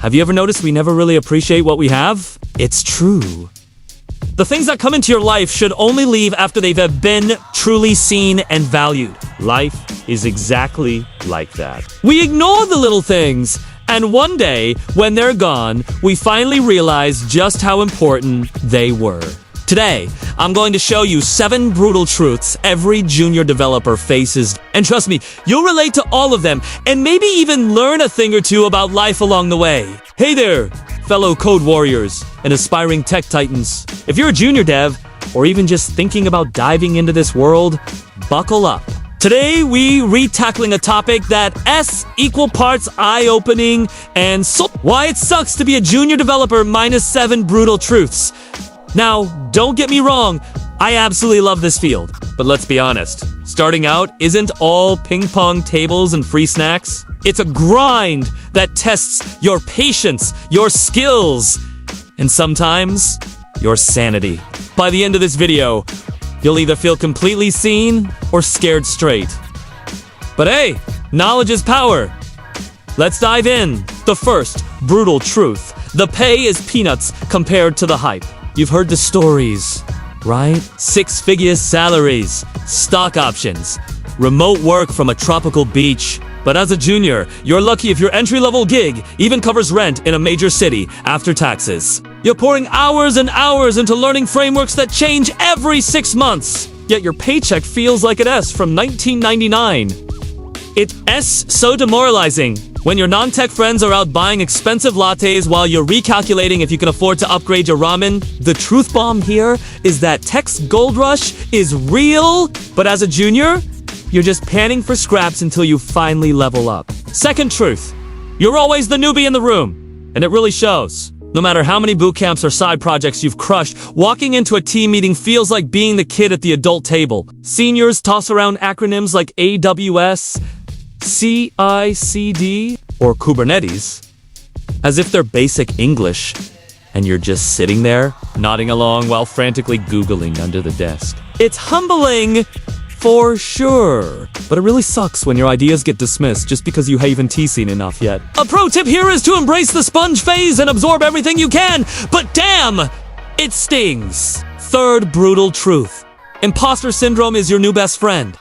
Have you ever noticed we never really appreciate what we have? It's true. The things that come into your life should only leave after they've been truly seen and valued. Life is exactly like that. We ignore the little things, and one day, when they're gone, we finally realize just how important they were. Today, I'm going to show you 7 brutal truths every junior developer faces. And trust me, you'll relate to all of them, and maybe even learn a thing or two about life along the way. Hey there, fellow code warriors and aspiring tech titans. If you're a junior dev, or even just thinking about diving into this world, buckle up. Today, we re-tackling a topic that equal parts eye-opening and why it sucks to be a junior developer minus 7 brutal truths. Now, don't get me wrong, I absolutely love this field. But let's be honest, starting out isn't all ping-pong tables and free snacks. It's a grind that tests your patience, your skills, and sometimes your sanity. By the end of this video, you'll either feel completely seen or scared straight. But hey, knowledge is power. Let's dive in. The first brutal truth: the pay is peanuts compared to the hype. You've heard the stories, right? 6-figure salaries, stock options, remote work from a tropical beach. But as a junior, you're lucky if your entry-level gig even covers rent in a major city after taxes. You're pouring hours and hours into learning frameworks that change every 6 months. Yet your paycheck feels like an S from 1999. It's so demoralizing. When your non-tech friends are out buying expensive lattes while you're recalculating if you can afford to upgrade your ramen, the truth bomb here is that tech's gold rush is real, but as a junior, you're just panning for scraps until you finally level up. Second truth: you're always the newbie in the room, and it really shows. No matter how many boot camps or side projects you've crushed, walking into a team meeting feels like being the kid at the adult table. Seniors toss around acronyms like AWS, CI/CD, or Kubernetes as if they're basic English, and you're just sitting there, nodding along while frantically Googling under the desk. It's humbling, for sure, but it really sucks when your ideas get dismissed just because you haven't seen enough yet. A pro tip here is to embrace the sponge phase and absorb everything you can, but damn, it stings. Third brutal truth: imposter syndrome is your new best friend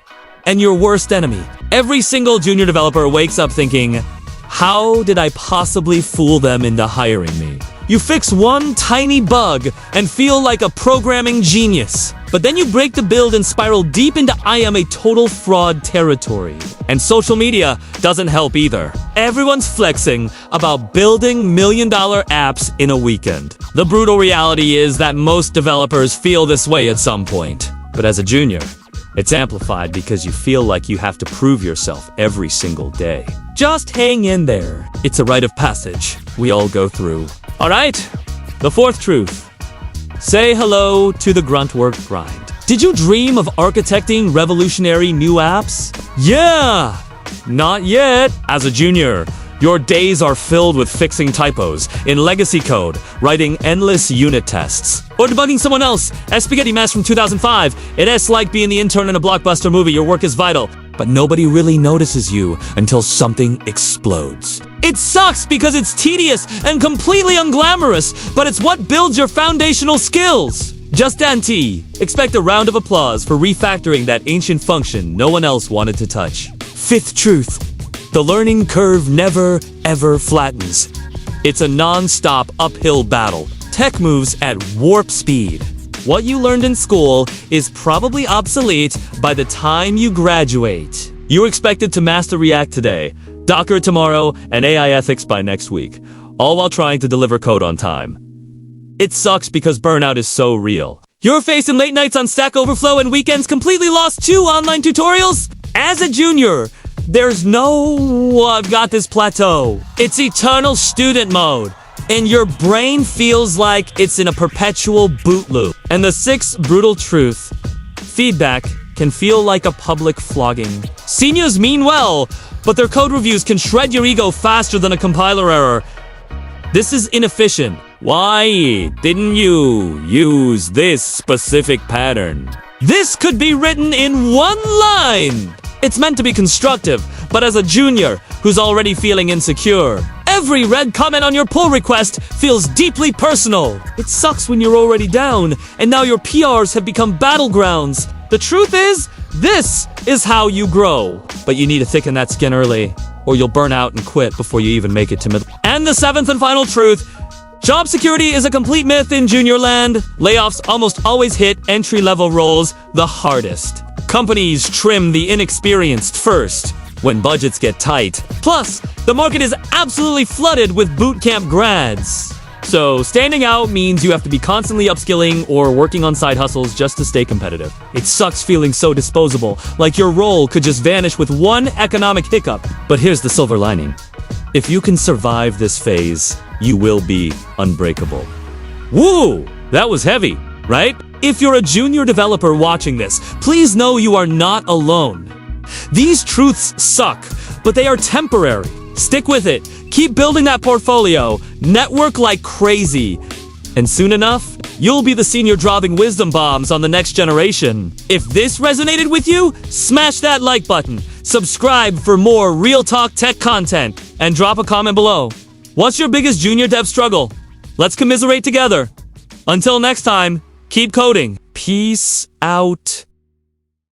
and your worst enemy. Every single junior developer wakes up thinking, how did I possibly fool them into hiring me? You fix one tiny bug and feel like a programming genius. But then you break the build and spiral deep into I am a total fraud territory. And social media doesn't help either. Everyone's flexing about building million-dollar apps in a weekend. The brutal reality is that most developers feel this way at some point. But as a junior, it's amplified because you feel like you have to prove yourself every single day. Just hang in there. It's a rite of passage we all go through. All right, the fourth truth: say hello to the grunt work grind. Did you dream of architecting revolutionary new apps? Yeah, not yet. As a junior, your days are filled with fixing typos in legacy code, writing endless unit tests, or debugging someone else. As spaghetti mess from 2005, it's like being the intern in a blockbuster movie. Your work is vital, but nobody really notices you until something explodes. It sucks because it's tedious and completely unglamorous, but it's what builds your foundational skills. Just Dante, expect a round of applause for refactoring that ancient function no one else wanted to touch. Fifth truth: the learning curve never, ever flattens. It's a non-stop uphill battle. Tech moves at warp speed. What you learned in school is probably obsolete by the time you graduate. You're expected to master React today, Docker tomorrow, and AI ethics by next week, all while trying to deliver code on time. It sucks because burnout is so real. You're facing late nights on Stack Overflow and weekends completely lost to online tutorials? As a junior, there's no I've got this plateau. It's eternal student mode, and your brain feels like it's in a perpetual boot loop. And the sixth brutal truth: feedback can feel like a public flogging. Seniors mean well, but their code reviews can shred your ego faster than a compiler error. This is inefficient. Why didn't you use this specific pattern? This could be written in one line. It's meant to be constructive, but as a junior who's already feeling insecure, Every red comment on your pull request feels deeply personal. It sucks when you're already down, and now your PRs have become battlegrounds. The truth is, this is how you grow. But you need to thicken that skin early, or you'll burn out and quit before you even make it to middle. And the seventh and final truth, job security is a complete myth in junior land. Layoffs almost always hit entry-level roles the hardest. Companies trim the inexperienced first when budgets get tight. Plus, the market is absolutely flooded with bootcamp grads. So standing out means you have to be constantly upskilling or working on side hustles just to stay competitive. It sucks feeling so disposable, like your role could just vanish with one economic hiccup. But here's the silver lining. If you can survive this phase, you will be unbreakable. Woo! That was heavy, right? If you're a junior developer watching this, please know you are not alone. These truths suck, but they are temporary. Stick with it. Keep building that portfolio. Network like crazy. And soon enough, you'll be the senior dropping wisdom bombs on the next generation. If this resonated with you, smash that like button. Subscribe for more real talk tech content. And drop a comment below. What's your biggest junior dev struggle? Let's commiserate together. Until next time, keep coding. Peace out.